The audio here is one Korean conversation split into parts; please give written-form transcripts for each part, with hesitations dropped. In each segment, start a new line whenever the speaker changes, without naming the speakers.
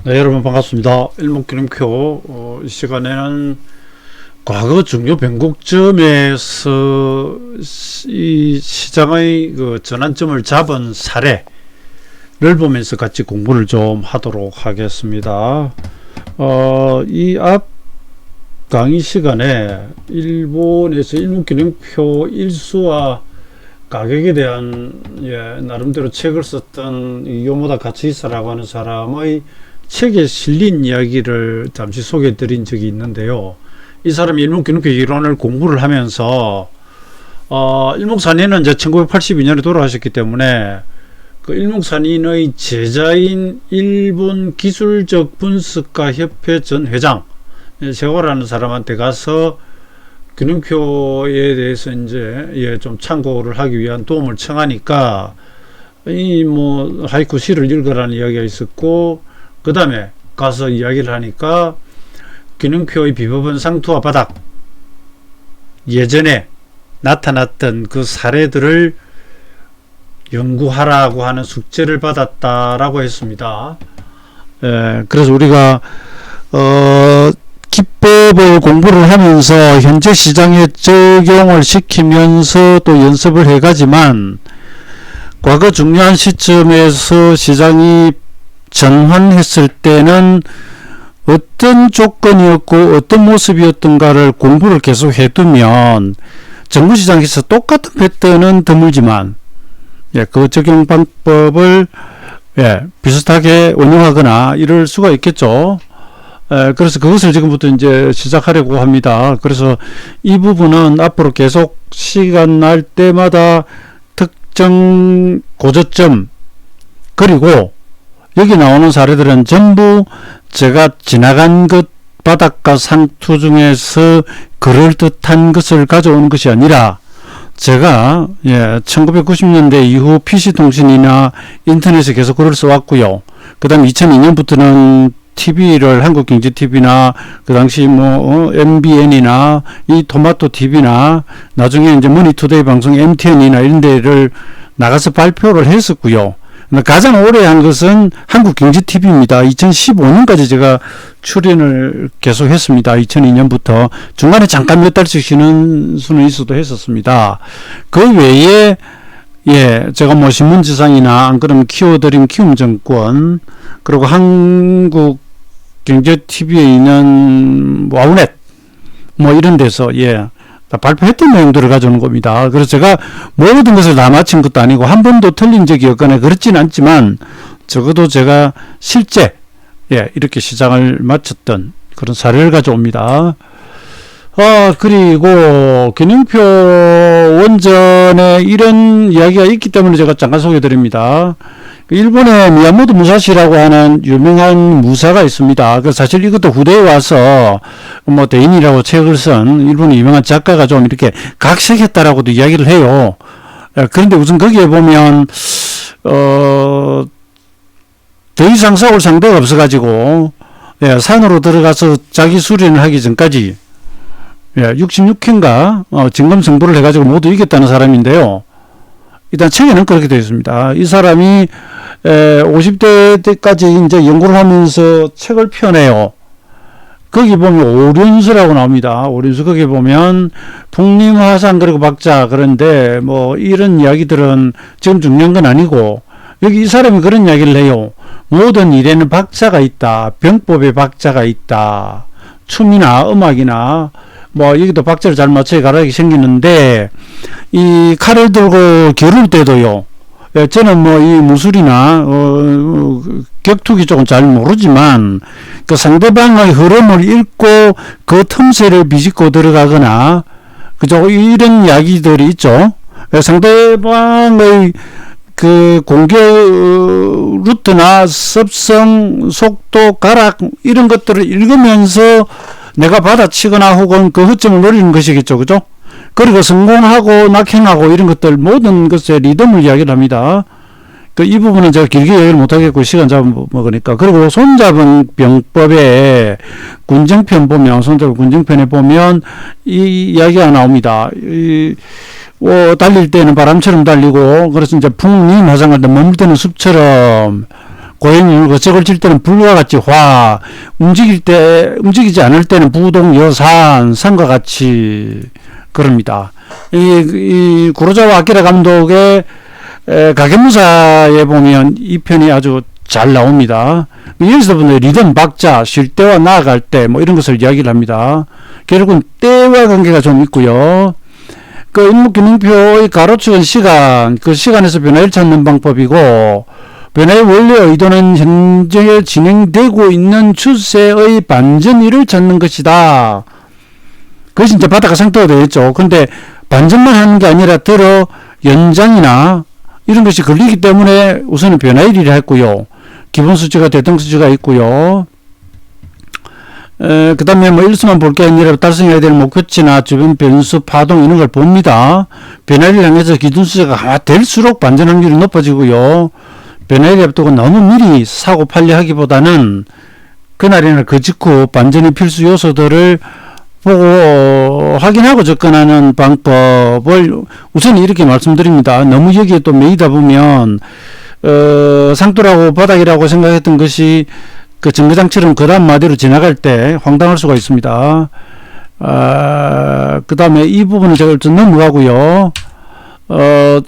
네, 여러분 반갑습니다. 일목기름표. 이 시간에는 과거 중요 변곡점에서 이 시장의 그 전환점을 잡은 사례를 보면서 같이 공부를 좀 하도록 하겠습니다. 이 앞 강의 시간에 일본에서 일목기름표 일수와 가격에 대한 나름대로 책을 썼던 요모다 가츠히사라고 하는 사람의 책에 실린 이야기를 잠시 소개해 드린 적이 있는데요. 이 사람이 일목기름표 이론을 공부를 하면서 일목산인은 이제 1982년에 돌아가셨기 때문에 그 일목산인의 제자인 일본 기술적 분석가 협회 전 회장 세호라는 사람한테 가서 기름표에 대해서 이제 좀 참고를 하기 위한 도움을 청하니까 이 뭐 하이쿠 시를 읽으라는 이야기가 있었고, 그 다음에 가서 이야기를 하니까 기름표의 비법은 상투와 바닥, 예전에 나타났던 그 사례들을 연구하라고 하는 숙제를 받았다라고 했습니다. 그래서 우리가 기법을 공부를 하면서 현재 시장에 적용을 시키면서 또 연습을 해가지만 과거 중요한 시점에서 시장이 전환했을 때는 어떤 조건이었고 어떤 모습이었던가를 공부를 계속 해두면 정부시장에서 똑같은 패턴은 드물지만 그 적용 방법을 비슷하게 운영하거나 이럴 수가 있겠죠. 그래서 그것을 지금부터 이제 시작하려고 합니다. 그래서 이 부분은 앞으로 계속 시간 날 때마다 특정 고저점, 그리고 여기 나오는 사례들은 전부 제가 지나간 것 바닥과 상투 중에서 그럴듯한 것을 가져오는 것이 아니라 제가 1990년대 이후 PC통신이나 인터넷에 계속 글을 써왔고요. 그 다음 2002년부터는 TV를 한국경제TV나 그 당시 MBN이나 이 토마토TV나 나중에 이제 머니투데이 방송 MTN이나 이런 데를 나가서 발표를 했었고요. 가장 오래 한 것은 한국경제TV입니다. 2015년까지 제가 출연을 계속 했습니다. 2002년부터 중간에 잠깐 몇 달씩 쉬는 수는 있어도 했었습니다. 그 외에 제가 뭐 신문지상이나 안 그러면 키워드림 키움증권, 그리고 한국경제TV에 있는 와우넷 뭐 이런 데서 다 발표했던 내용들을 가져오는 겁니다. 그래서 제가 모든 것을 다 마친 것도 아니고 한 번도 틀린 적이 없거나 그렇진 않지만 적어도 제가 실제 이렇게 시장을 마쳤던 그런 사례를 가져옵니다. 그리고 기름표 원전에 이런 이야기가 있기 때문에 제가 잠깐 소개해 드립니다. 일본에 미야모토 무사시라고 하는 유명한 무사가 있습니다. 사실 이것도 후대에 와서 뭐 대인이라고 책을 쓴 일본의 유명한 작가가 좀 이렇게 각색했다라고도 이야기를 해요. 그런데 우선 거기에 보면 더 이상 싸울 상대가 없어가지고 산으로 들어가서 자기 수련을 하기 전까지 66회인가 진검승부를 해가지고 모두 이겼다는 사람인데요. 일단 책에는 그렇게 되어 있습니다. 이 사람이 50대 때까지 이제 연구를 하면서 책을 펴내요. 거기 보면 오륜수라고 나옵니다. 오륜수 거기 보면 풍림화산 그리고 박자, 그런데 뭐 이런 이야기들은 지금 중요한 건 아니고 여기 이 사람이 그런 이야기를 해요. 모든 일에는 박자가 있다. 병법에 박자가 있다. 춤이나 음악이나 뭐 여기도 박자를 잘 맞춰야 가락이 생기는데 이 칼을 들고 겨룰 때도요. 저는 뭐 이 무술이나 격투기 쪽은 잘 모르지만 그 상대방의 흐름을 읽고 그 틈새를 비집고 들어가거나 그죠, 이런 이야기들이 있죠. 상대방의 그 공격 루트나 습성, 속도, 가락 이런 것들을 읽으면서 내가 받아치거나 혹은 그 허점을 노리는 것이겠죠. 그죠? 그리고 성공하고 낙행하고 이런 것들 모든 것의 리듬을 이야기를 합니다. 이 부분은 제가 길게 얘기를 못하겠고 시간 잡아먹으니까. 그리고 손잡은 병법에 군정편 보면, 손잡은 군정편에 보면 이 이야기가 나옵니다. 달릴 때는 바람처럼 달리고, 그래서 이제 풍림 화상할 때 머물 때는 숲처럼, 고양이 울고 쩍을 칠 때는 불과 같이 화, 움직이지 않을 때는 부동 여산, 산과 같이 그럽니다. 이 구로자와 아키라 감독의 가겐무사에 보면 이 편이 아주 잘 나옵니다. 여기서 보면 리듬, 박자, 쉴 때와 나아갈 때 뭐 이런 것을 이야기를 합니다. 결국은 때와 관계가 좀 있고요. 그 인목균형표의 가로축은 시간, 그 시간에서 변화를 찾는 방법이고, 변화의 원리와 의도는 현재 진행되고 있는 추세의 반전일을 찾는 것이다. 그것이 이제 바다가 상태가 되겠죠. 근데 반전만 하는 게 아니라 들어 연장이나 이런 것이 걸리기 때문에 우선은 변화일이라 했고요. 기본 수치가 대등 수치가 있고요. 그 다음에 뭐 일수만 볼 게 아니라 달성해야 될 목표치나 주변 변수, 파동 이런 걸 봅니다. 변화를 향해서 기준 수치가 강화될수록 반전 확률이 높아지고요. 변화를 앞두고 너무 미리 사고 팔려 하기보다는 그날이나 그 직후 반전의 필수 요소들을 보고 확인하고 접근하는 방법을 우선 이렇게 말씀드립니다. 너무 여기에 또 매이다 보면 상토라고 바닥이라고 생각했던 것이 그 정거장처럼 그 다음 마디로 지나갈 때 황당할 수가 있습니다. 그 다음에 이 부분은 제가 좀 넘어가고요.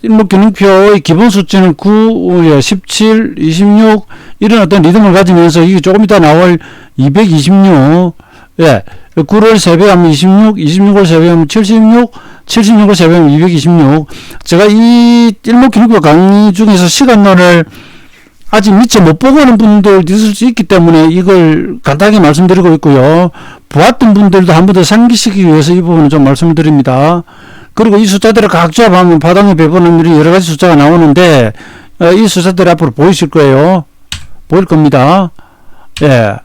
일목균형표의 기본 수치는 9, 17, 26 이런 어떤 리듬을 가지면서 이게 조금 이따 나올 226, 9를 3배하면 26, 26을 3배하면 76, 76을 3배하면 226. 제가 이 일목균형표 강의 중에서 시간론을 아직 미처 못 보고 오는 분들도 있을 수 있기 때문에 이걸 간단하게 말씀드리고 있고요. 보았던 분들도 한 번 더 상기시키기 위해서 이 부분을 좀 말씀을 드립니다. 그리고 이 숫자들을 각 조합하면 바닥에 배분하는 여러 가지 숫자가 나오는데 이 숫자들이 앞으로 보이실 거예요. 보일 겁니다. 예.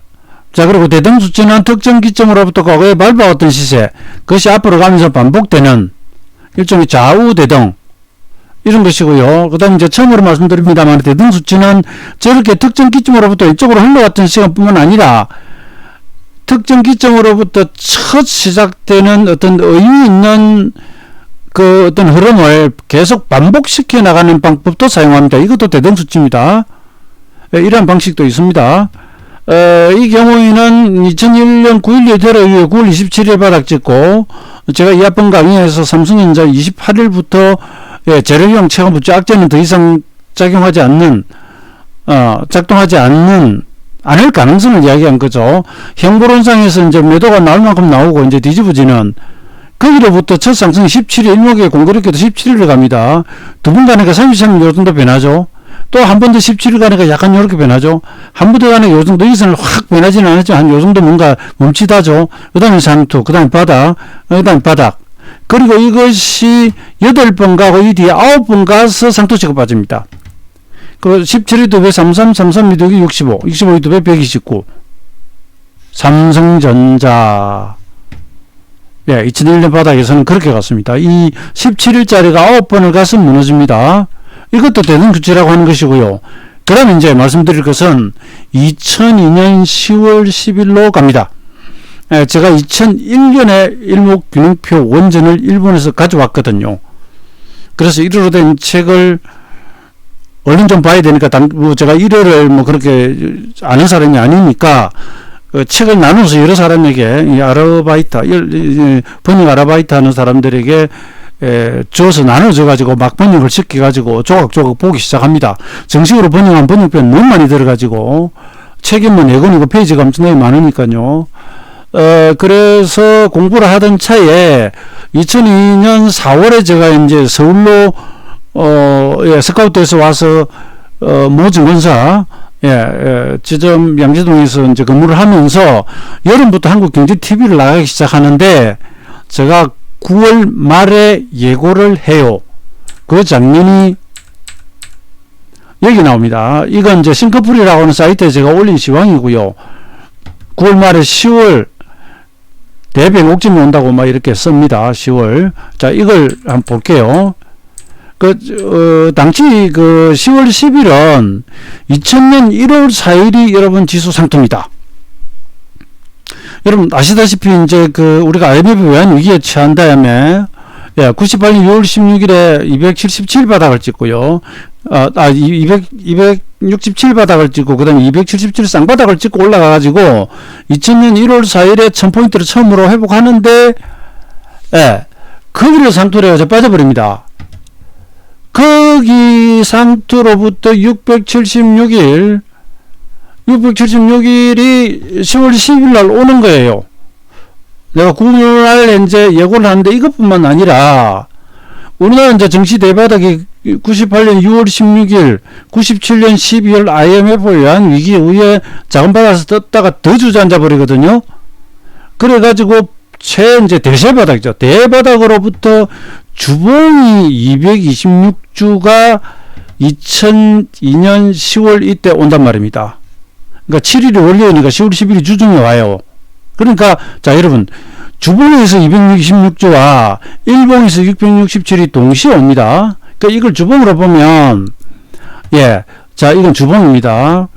자, 그리고 대등 수치는 특정 기점으로부터 과거에 밟아왔던 시세, 그것이 앞으로 가면서 반복되는 일종의 좌우 대등 이런 것이고요. 그 다음에 이제 처음으로 말씀드립니다만 대등 수치는 저렇게 특정 기점으로부터 이쪽으로 흘러갔던 시간뿐만 아니라 특정 기점으로부터 첫 시작되는 어떤 의미 있는 그 어떤 흐름을 계속 반복시켜 나가는 방법도 사용합니다. 이것도 대등 수치입니다. 이러한 방식도 있습니다. 이 경우에는 2001년 9일 예태로 이후에 9월 27일에 바닥 찍고 제가 이 앞번 강의에서 삼성전자 28일부터 재료용 체감부채 악재는 더 이상 작동하지 않을 가능성을 이야기한 거죠. 형보론상에서 이제 매도가 나올 만큼 나오고 이제 뒤집어지는 거기로부터 첫 상승 17일 일목에 공교롭게도 17일을 갑니다. 두 번 가니까 33일 요 정도 변하죠. 또 한 번 더 17일 가니까 약간 요렇게 변하죠. 한 번 더 가니까 요 정도 이선을 확 변하지는 않았지만 한 요 정도 뭔가 멈칫하죠. 그 다음에 상투, 그 다음에 바닥, 그 다음에 바닥. 그리고 이것이 8번 가고 이 뒤에 9번 가서 상투치가 빠집니다. 그 17일 2배 33, 33 미덕이 65, 65 2배 129. 삼성전자. 2001년 바닥에서는 그렇게 갔습니다. 이 17일짜리가 9번을 가서 무너집니다. 이것도 대등 수치라고 하는 것이고요. 그 다음에 이제 말씀드릴 것은 2002년 10월 10일로 갑니다. 제가 2001년에 일목균형표 원전을 일본에서 가져왔거든요. 그래서 1호로 된 책을 얼른 좀 봐야 되니까 제가 1호를 그렇게 아는 사람이 아니니까 책을 나눠서 여러 사람에게 아르바이트, 번역 아르바이트 하는 사람들에게 줘서 나눠줘 가지고 막 번역을 시켜 가지고 조각조각 보기 시작합니다. 정식으로 번역한 번역표는 너무 많이 들어 가지고 책이 4권이고 페이지가 엄청나게 많으니까요. 그래서 공부를 하던 차에 2002년 4월에 제가 이제 서울로 스카우트에서 와서 모 증권사 지점 양재동에서 이제 근무를 하면서 여름부터 한국경제TV를 나가기 시작하는데 제가 9월 말에 예고를 해요. 그 장면이 여기 나옵니다. 이건 이제 싱크풀이라고 하는 사이트에 제가 올린 시황이고요. 9월 말에 10월 대변옥점이 온다고 막 이렇게 씁니다. 10월. 자, 이걸 한번 볼게요. 당시 10월 10일은 2000년 1월 4일이 여러분 지수 상토입니다. 여러분 아시다시피 이제 우리가 IMF 외환 위기에 처한 다음에 98년 6월 16일에 277 바닥을 찍고요. 267 바닥을 찍고 그다음에 277 쌍바닥을 찍고 올라가가지고 2000년 1월 4일에 1000포인트를 처음으로 회복하는데, 예, 거기를 상투로 해서 빠져버립니다. 거기 상투로부터 676일이 10월 10일 날 오는 거예요. 내가 9월 이제 예고를 하는데 이것뿐만 아니라 우리나라 이제 정시 대바닥이 98년 6월 16일, 97년 12월 IMF에 의한 위기 이후에 자금 받아서 떴다가 더 주저앉아 버리거든요. 그래가지고 이제 대세바닥이죠. 대바닥으로부터 주봉이 226주가 2002년 10월 이때 온단 말입니다. 그러니까 7일이 월요일이니까 10월 10일이 주중에 와요. 그러니까 자 여러분, 주봉에서 226주와 일봉에서 667이 동시에 옵니다. 그러니까 이걸 주봉으로 보면, 예, 자 이건 주봉입니다.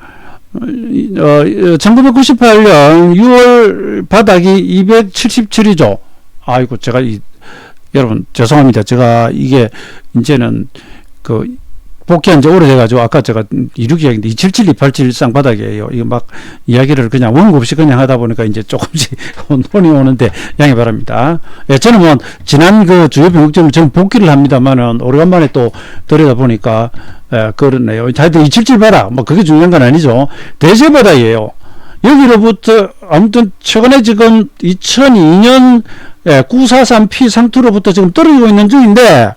1998년 6월 바닥이 277이죠. 아이고 제가 여러분 죄송합니다. 제가 이게 이제는 복귀한 지 오래돼가지고 아까 제가 26이야기인데 277, 287 쌍바닥이에요. 이거 막 이야기를 그냥 원고 없이 그냥 하다 보니까 이제 조금씩 혼돈이 오는데 양해 바랍니다. 예, 저는 뭐 지난 주요 변곡점을 전 복귀를 합니다만은 오래간만에 또 들여다 보니까 그렇네요. 하여튼 277 바닥 뭐 그게 중요한 건 아니죠. 대세 바닥이에요. 여기로부터 아무튼 최근에 지금 2002년 943P 상투로부터 지금 떨어지고 있는 중인데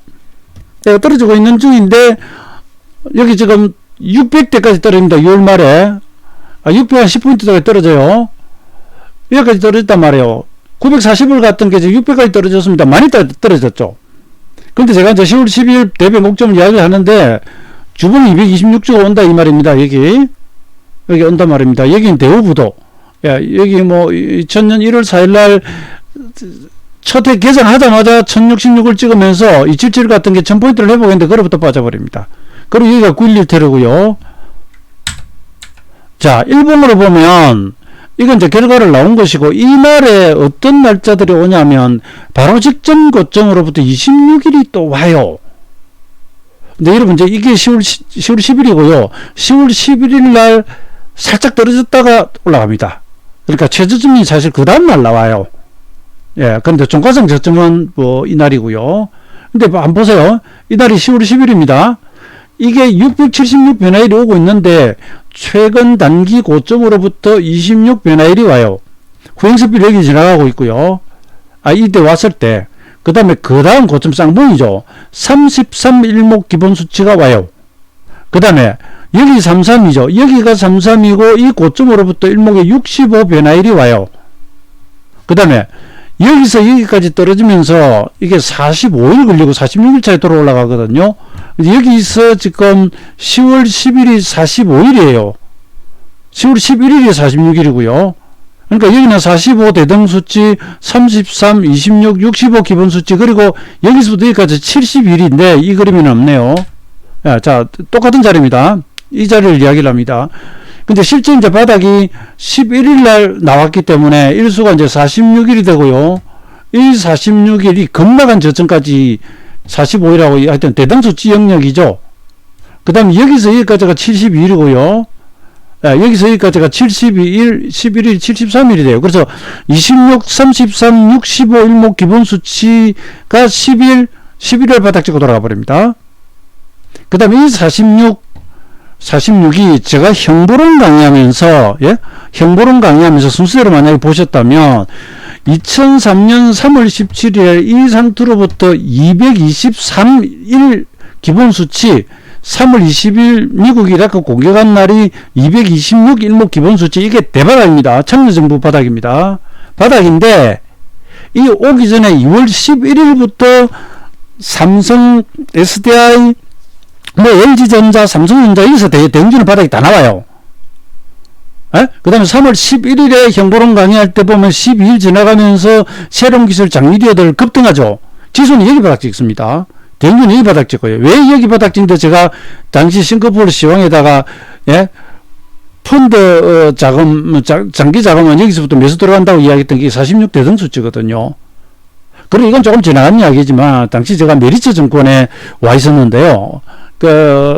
여기 지금 600대까지 떨어집니다. 6월 말에 610포인트까지 떨어져요. 여기까지 떨어졌단 말이에요. 940을 갔던 게 지금 600까지 떨어졌습니다. 많이 떨어졌죠. 그런데 제가 이제 10월 10일 대비 목점을 이야기를 하는데 주봉 226주가 온다 이 말입니다. 여기 온단 말입니다. 여기는 대우부도, 여기 뭐 2000년 1월 4일날 첫 해 개장하자마자 1066을 찍으면서 277 같은 게 1000포인트를 회복했는데 그로부터 빠져버립니다. 그리고 여기가 911테러고요. 자, 일봉으로 보면 이건 이제 결과를 나온 것이고, 이날에 어떤 날짜들이 오냐면 바로 직전 고점으로부터 26일이 또 와요. 근데 여러분 이제 이게 10월 10일이고요. 10월 11일 날 살짝 떨어졌다가 올라갑니다. 그러니까 최저점이 사실 그 다음날 나와요. 예, 근데 종가상 저점은 뭐 이날이고요. 근데 안 보세요. 이날이 10월 10일입니다. 이게 676 변화일이 오고 있는데 최근 단기 고점으로부터 26 변화일이 와요. 후행스필 여기 지나가고 있고요. 이때 왔을 때 그 다음에 그 다음 고점 쌍봉이죠. 33 일목 기본 수치가 와요. 그 다음에 여기 33이죠. 여기가 33이고 이 고점으로부터 일목에 65 변화일이 와요. 그 다음에 여기서 여기까지 떨어지면서 이게 45일 걸리고 46일 차에 돌아 올라가거든요. 여기서 지금 10월 10일이 45일이에요. 10월 11일이 46일이고요. 그러니까 여기는 45 대등 수치, 33, 26, 65 기본 수치, 그리고 여기서부터 여기까지 70일인데 이 그림에는 없네요. 자, 똑같은 자리입니다. 이 자리를 이야기를 합니다. 근데 실제 이제 바닥이 11일 날 나왔기 때문에 일수가 이제 46일이 되고요. 이 46일이 급락한 저점까지 45일하고 하여튼 대당수치 영역이죠. 그 다음에 여기서 여기까지가 72일이고요. 여기서 여기까지가 72일, 11일, 73일이 돼요. 그래서 26, 33, 65 일목 기본수치가 11월 바닥 찍고 돌아가 버립니다. 그 다음에 이 46이 제가 형보론 강의하면서, 순서대로 만약에 보셨다면, 2003년 3월 17일에 이 상태로부터 223일 기본수치, 3월 20일 미국 이라크 공격한 날이 226 일목 기본수치, 이게 대바닥입니다. 참여정부 바닥입니다. 바닥인데, 이 오기 전에 2월 11일부터 삼성, SDI, LG전자, 삼성전자, 여기서 대형주는 바닥이 다 나와요. 그 다음에 3월 11일에 형보론 강의할 때 보면 12일 지나가면서 새로운 기술 장미디어들 급등하죠. 지수는 여기 바닥 찍습니다. 대형주는 여기 바닥 찍고요. 왜 여기 바닥 찍는데 제가 당시 싱가포르 시황에다가, 펀드 자금, 장기 자금은 여기서부터 매수 들어간다고 이야기했던 게 46 대등 수치거든요. 그리고 이건 조금 지나간 이야기지만, 당시 제가 메리츠 증권에 와 있었는데요.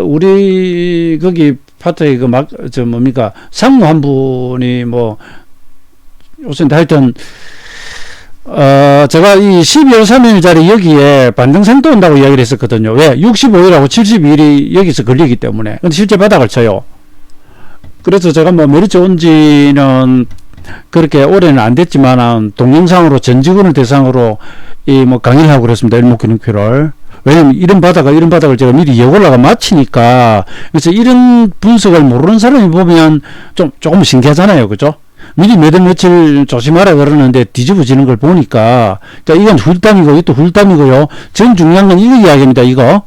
우리 거기 파트에 뭡니까 상무 한 분이 뭐 요새 하여튼 제가 이 12월 3일짜리 여기에 반등상도 온다고 이야기를 했었거든요. 왜? 65일하고 72일이 여기서 걸리기 때문에. 근데 실제 바닥을 쳐요. 그래서 제가 뭐 메리츠 온지는 그렇게 오래는 안 됐지만 동영상으로 전 직원을 대상으로 이 뭐 강의를 하고 그랬습니다. 일목균형표를. 왜냐면 이런 바닥을 제가 미리 예고를 마치니까. 그래서 이런 분석을 모르는 사람이 보면 조금 신기하잖아요. 그죠? 미리 몇 월 며칠 조심하라 그러는데 뒤집어지는 걸 보니까, 자, 이건 훌담이고, 이것도 훌담이고요. 전 중요한 건 이거 이야기입니다, 이거.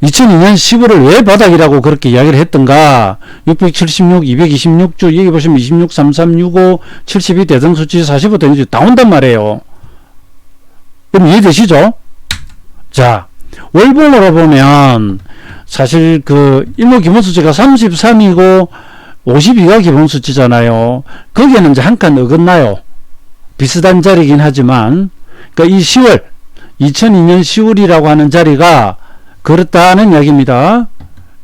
2002년 10월을 왜 바닥이라고 그렇게 이야기를 했던가, 676, 226주, 여기 보시면 26, 33, 65, 72 대등수치 45 대등수치 다 온단 말이에요. 그럼 이해되시죠? 자, 월봉으로 보면, 사실 일목기본수치가 33이고, 52가 기본수치잖아요. 거기에는 이제 한 칸 어긋나요. 비슷한 자리긴 하지만, 그러니까 이 10월, 2002년 10월이라고 하는 자리가 그렇다는 이야기입니다.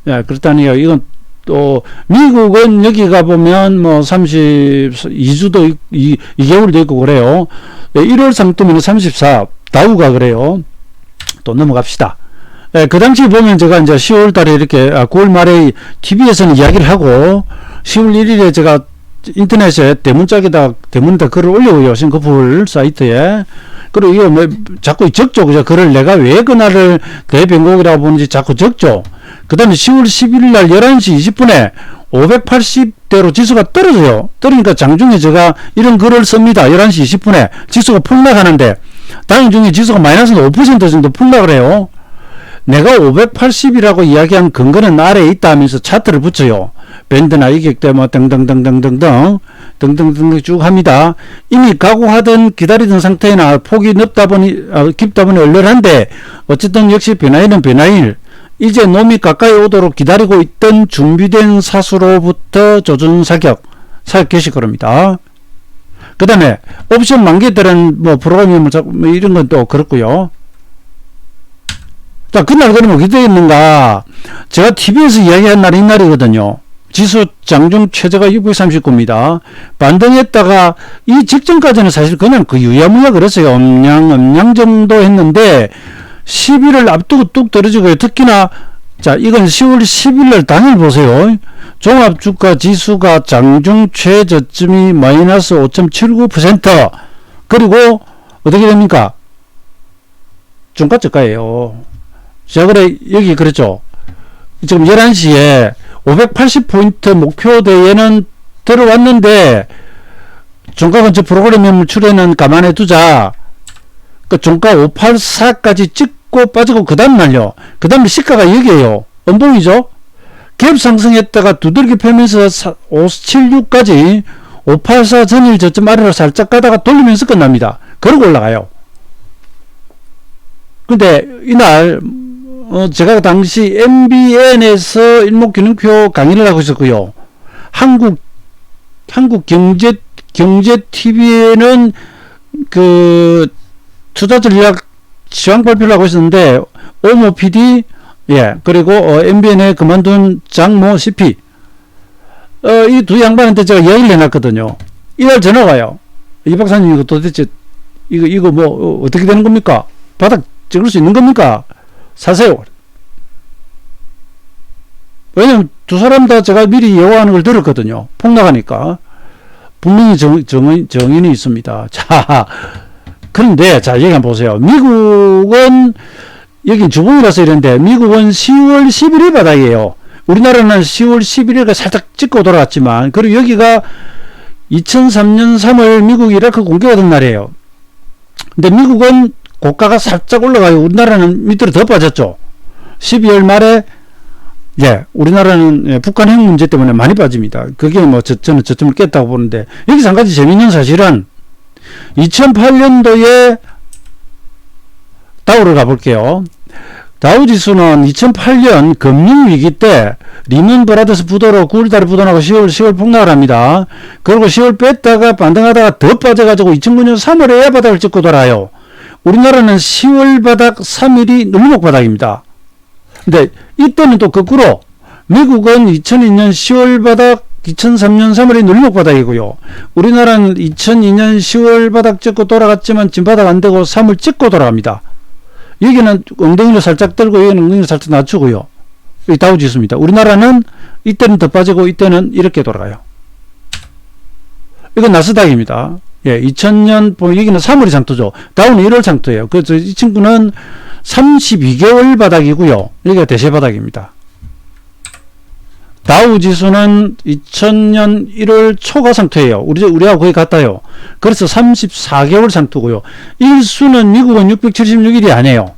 예, 그렇다는 이야기. 이건 또, 미국은 여기가 보면 뭐 32주도, 2개월도 있고 그래요. 1월 상품에는 34, 다우가 그래요. 또 넘어갑시다. 예, 그 당시 보면 제가 이제 10월 달에 이렇게, 9월 말에 TV에서는 이야기를 하고, 10월 1일에 제가 인터넷에 대문에다 글을 올려요. 싱가포르 사이트에. 그리고 이거 뭐 자꾸 적죠. 그죠? 글을 내가 왜 그날을 대변곡이라고 보는지 자꾸 적죠. 그 다음에 10월 11일 날 11시 20분에 580대로 지수가 떨어져요. 떨어지니까 장중에 제가 이런 글을 씁니다. 11시 20분에 지수가 폭락하는데, 다행 중에 지수가 마이너스 5% 정도 폭락을 해요. 내가 580이라고 이야기한 근거는 아래에 있다 하면서 차트를 붙여요. 밴드나 이격대 뭐 등등등등등등 쭉 합니다. 이미 각오하던 기다리던 상태나 폭이 깊다 보니 얼얼한데, 어쨌든 역시 변화일은 변화일. 이제 놈이 가까이 오도록 기다리고 있던 준비된 사수로부터 조준 사격 개시 그럽니다. 그 다음에 옵션 만기들은 뭐 프로그래밍 뭐 이런 건 또 그렇고요. 자, 그날 그러면 어떻게 되겠는가? 제가 TV에서 이야기한 날이 이날이거든요. 지수 장중 최저가 639입니다. 반등했다가 이 직전까지는 사실 그냥 유야무야 그랬어요. 엄냥 정도 했는데 10일을 앞두고 뚝 떨어지고요. 특히나 자, 이건 10월 10일 당일 보세요. 종합주가 지수가 장중 최저점이 마이너스 5.79%. 그리고 어떻게 됩니까? 중가저가예요. 자, 그래, 여기 그랬죠. 지금 11시에 580포인트 목표대에는 들어왔는데, 종가 근처 프로그램 매물 출에는 감안해 두자. 그 종가 584까지 찍고 빠지고, 그 다음날요. 그 다음에 시가가 여기에요. 음봉이죠? 갭 상승했다가 두들기 펴면서 576까지 584 전일 저점 아래로 살짝 가다가 돌리면서 끝납니다. 그러고 올라가요. 근데 이날 제가 당시 MBN에서 일목균형표 강의를 하고 있었고요. 한국경제TV에는 그 투자전략 시황 발표를 하고 있었는데, 오모 PD, 예, 그리고 MBN에 그만둔 장모 CP, 이 두 양반한테 제가 이야기를 해놨거든요. 이날 전화가 와요. 이 박사님, 이거 도대체 이거 뭐 어떻게 되는 겁니까? 바닥 찍을 수 있는 겁니까? 사세요. 왜냐면 두 사람 다 제가 미리 예고하는 걸 들었거든요. 폭락하니까. 분명히 정인이 있습니다. 자, 그런데 자, 여기 한번 보세요. 미국은 여기 주봉이라서 이런데, 미국은 10월 11일 바닥이에요. 우리나라는 10월 11일에 살짝 찍고 돌아왔지만, 그리고 여기가 2003년 3월 미국 이라크 공격하던 날이에요. 근데 미국은 고가가 살짝 올라가요. 우리나라는 밑으로 더 빠졌죠. 12월 말에, 예, 우리나라는 북한 핵 문제 때문에 많이 빠집니다. 그게 뭐 저는 저점을 깼다고 보는데, 여기서 한 가지 재미있는 사실은 2008년도에 다우를 가볼게요. 다우 지수는 2008년 금융위기 때 리먼 브라더스 부도로 9월달에 부도나고 10월 폭락을 합니다. 그리고 10월 뺐다가 반등하다가 더 빠져가지고 2009년 3월에 바닥을 찍고 돌아요. 우리나라는 10월 바닥 3일이 눌림목 바닥입니다. 근데 이때는 또 거꾸로 미국은 2002년 10월 바닥, 2003년 3월이 눌림목 바닥이고요. 우리나라는 2002년 10월 바닥 찍고 돌아갔지만 진바닥 안 되고 3월 찍고 돌아갑니다. 여기는 엉덩이를 살짝 들고 여기는 엉덩이를 살짝 낮추고요. 이 다우지수입니다. 우리나라는 이때는 더 빠지고 이때는 이렇게 돌아가요. 이건 나스닥입니다. 예, 2000년 보면 여기는 3월이 장토죠. 다우는 1월 장토예요. 그래서 이 친구는 32개월 바닥이고요. 여기가 대세 바닥입니다. 다우 지수는 2000년 1월 초가 상토예요. 우리하고 거의 같아요. 그래서 34개월 상토고요. 일수는 미국은 676일이 아니에요.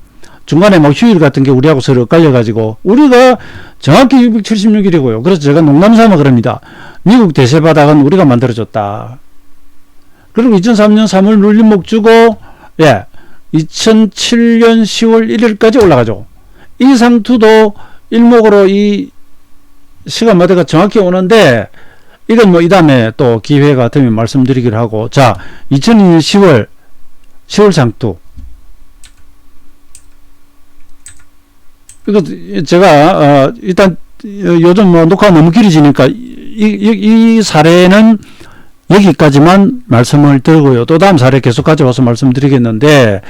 중간에 뭐 휴일 같은 게 우리하고 서로 엇갈려가지고 우리가 정확히 676일이고요. 그래서 제가 농담삼아 그럽니다. 미국 대세 바닥은 우리가 만들어줬다. 그리고 2003년 3월 눌림목 주고 2007년 10월 1일까지 올라가죠. 이 상투도 일목으로 이 시간마다가 정확히 오는데 이건 뭐 이 다음에 또 기회가 되면 말씀드리기로 하고, 자 2002년 10월 상투, 이거 제가 일단 요즘 뭐 녹화가 너무 길어지니까 이 사례는 여기까지만 말씀을 드리고요. 또 다음 사례 계속 가져와서 말씀드리겠는데,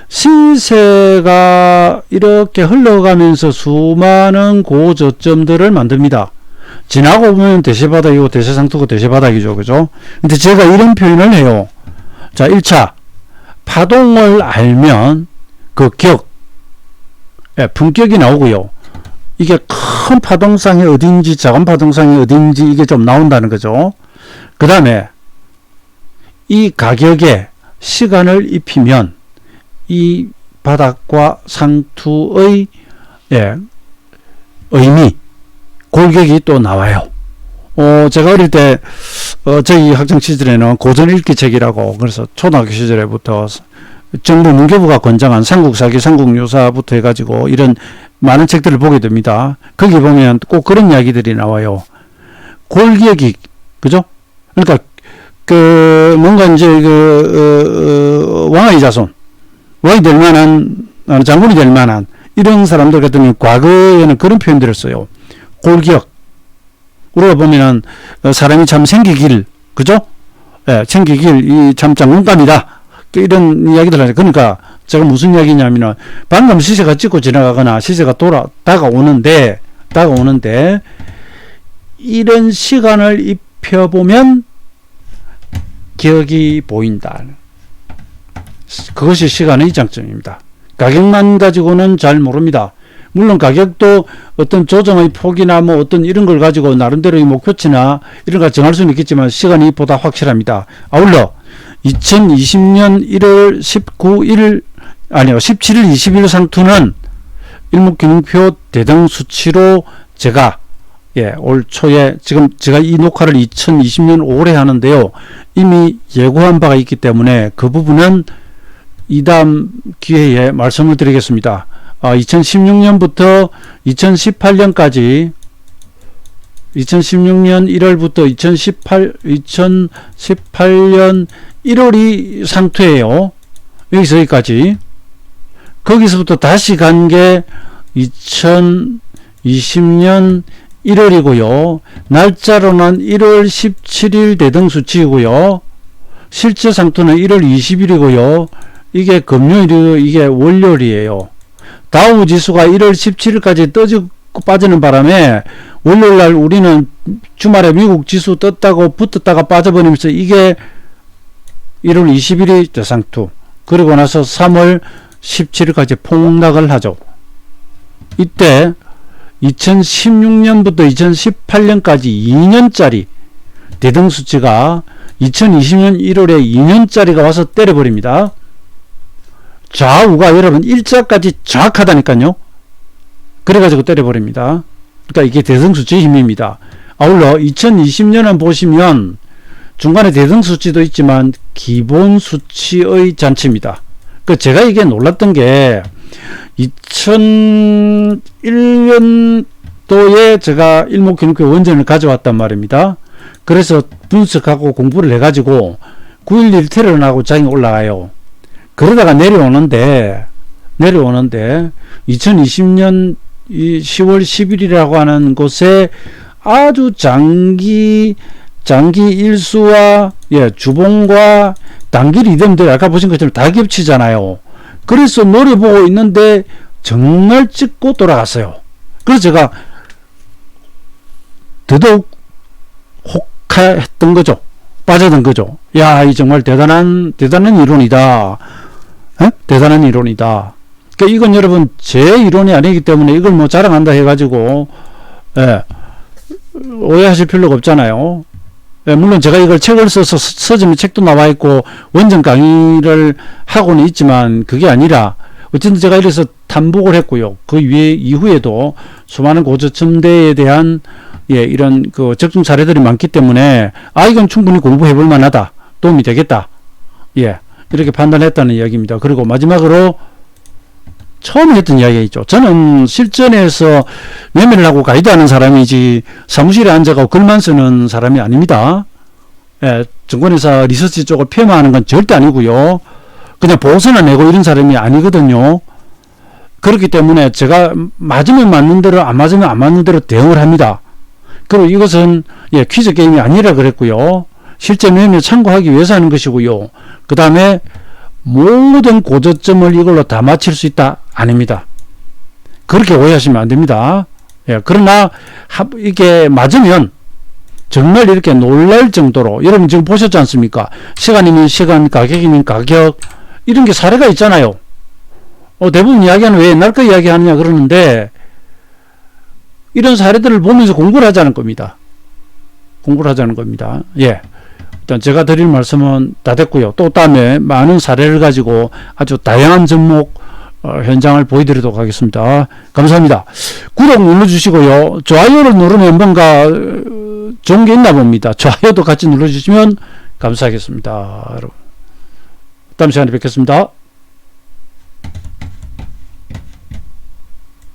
시세가 이렇게 흘러가면서 수많은 고저점들을 만듭니다. 지나고 보면 대세바닥이고 대세상투고 대세바닥이죠. 그죠? 근데 제가 이런 표현을 해요. 자, 1차. 파동을 알면 그 품격이 나오고요. 이게 큰 파동상이 어딘지 작은 파동상이 어딘지 이게 좀 나온다는 거죠. 그 다음에 이 가격에 시간을 입히면 이 바닥과 상투의 의미, 골격이 또 나와요. 제가 어릴 때 저희 학창 시절에는 고전 읽기책이라고, 그래서 초등학교 시절에부터 정부 문교부가 권장한 삼국사기, 삼국유사부터 해가지고 이런 많은 책들을 보게 됩니다. 거기 보면 꼭 그런 이야기들이 나와요. 골격이, 그죠? 그러니까 뭔가 이제 왕의 자손, 왕이 될 만한, 장군이 될 만한 이런 사람들 같은 경우는 과거에는 그런 표현들을 써요. 골격. 우리가 보면은 사람이 참 생기길, 그죠? 생기길 이 참 장군감이다. 이런 이야기들 하죠. 그러니까 제가 무슨 이야기냐면은 방금 시세가 찍고 지나가거나 시세가 다가오는데 이런 시간을 입혀보면 기억이 보인다. 그것이 시간의 장점입니다. 가격만 가지고는 잘 모릅니다. 물론 가격도 어떤 조정의 폭이나 뭐 어떤 이런 걸 가지고 나름대로의 목표치나 이런 걸 정할 수는 있겠지만 시간이 보다 확실합니다. 아울러 2020년 1월 17일 20일 상투는 일목균형표 대등 수치로 제가 올 초에, 지금 제가 이 녹화를 2020년 5월에 하는데요. 이미 예고한 바가 있기 때문에 그 부분은 이 다음 기회에 말씀을 드리겠습니다. 2016년부터 2018년까지 2016년 1월부터 2018년 1월이 상투예요. 여기서 여기까지. 거기서부터 다시 간 게 2020년 1월이고요. 날짜로는 1월 17일 대등 수치이고요. 실제 상투는 1월 20일이고요. 이게 금요일이고 이게 월요일이에요. 다우 지수가 1월 17일까지 떠지고 빠지는 바람에 월요일날 우리는 주말에 미국 지수 떴다고 붙었다가 빠져버리면서 이게 1월 20일이 대상투, 그리고 나서 3월 17일까지 폭락을 하죠. 이때 2016년부터 2018년까지 2년짜리 대등 수치가 2020년 1월에 2년짜리가 와서 때려버립니다. 좌우가 여러분 일자까지 정확하다니까요. 그래가지고 때려버립니다. 그러니까 이게 대등 수치의 힘입니다. 아울러 2020년은 보시면 중간에 대등 수치도 있지만 기본 수치의 잔치입니다. 제가 이게 놀랐던 게 2001년도에 제가 일목균형표 원전을 가져왔단 말입니다. 그래서 분석하고 공부를 해가지고 9.11 테러를 하고 장이 올라가요. 그러다가 내려오는데 내려오는데 2020년 10월 10일이라고 하는 곳에 아주 장기 일수와 주봉과 단기 리듬들 아까 보신 것처럼 다 겹치잖아요. 그래서 노려보고 있는데 정말 찍고 돌아갔어요. 그래서 제가 더더욱 혹했던 거죠. 빠져든 거죠. 야, 이 정말 대단한 이론이다. 대단한 이론이다. 그러니까 이건 여러분 제 이론이 아니기 때문에 이걸 뭐 자랑한다 해가지고 오해하실 필요가 없잖아요. 물론 제가 이걸 책을 써서 서점에 책도 나와 있고 원전 강의를 하고는 있지만 그게 아니라 어쨌든 제가 이래서 탐복을 했고요. 그 이후에도 수많은 고저점대에 대한 이런 그 적중 사례들이 많기 때문에 이건 충분히 공부해 볼 만하다. 도움이 되겠다. 이렇게 판단했다는 이야기입니다. 그리고 마지막으로 처음에 했던 이야기가 있죠. 저는 실전에서 매매를 하고 가이드하는 사람이지 사무실에 앉아가고 글만 쓰는 사람이 아닙니다. 증권회사 리서치 쪽을 폐마하는 건 절대 아니고요. 그냥 보고서나 내고 이런 사람이 아니거든요. 그렇기 때문에 제가 맞으면 맞는 대로 안 맞으면 안 맞는 대로 대응을 합니다. 그리고 이것은 퀴즈 게임이 아니라 그랬고요. 실제 매매 참고하기 위해서 하는 것이고요. 그 다음에 모든 고저점을 이걸로 다 맞힐 수 있다? 아닙니다. 그렇게 오해하시면 안 됩니다. 그러나 이게 맞으면 정말 이렇게 놀랄 정도로 여러분 지금 보셨지 않습니까? 시간이면 시간, 가격이면 가격 이런 게 사례가 있잖아요. 대부분 이야기하는 왜 옛날 거 이야기하느냐 그러는데 이런 사례들을 보면서 공부를 하자는 겁니다. 공부를 하자는 겁니다. 일단 제가 드릴 말씀은 다 됐고요. 또 다음에 많은 사례를 가지고 아주 다양한 접목 현장을 보여드리도록 하겠습니다. 감사합니다. 구독 눌러주시고요. 좋아요를 누르면 뭔가 좋은 게 있나 봅니다. 좋아요도 같이 눌러주시면 감사하겠습니다. 여러분. 다음 시간에 뵙겠습니다.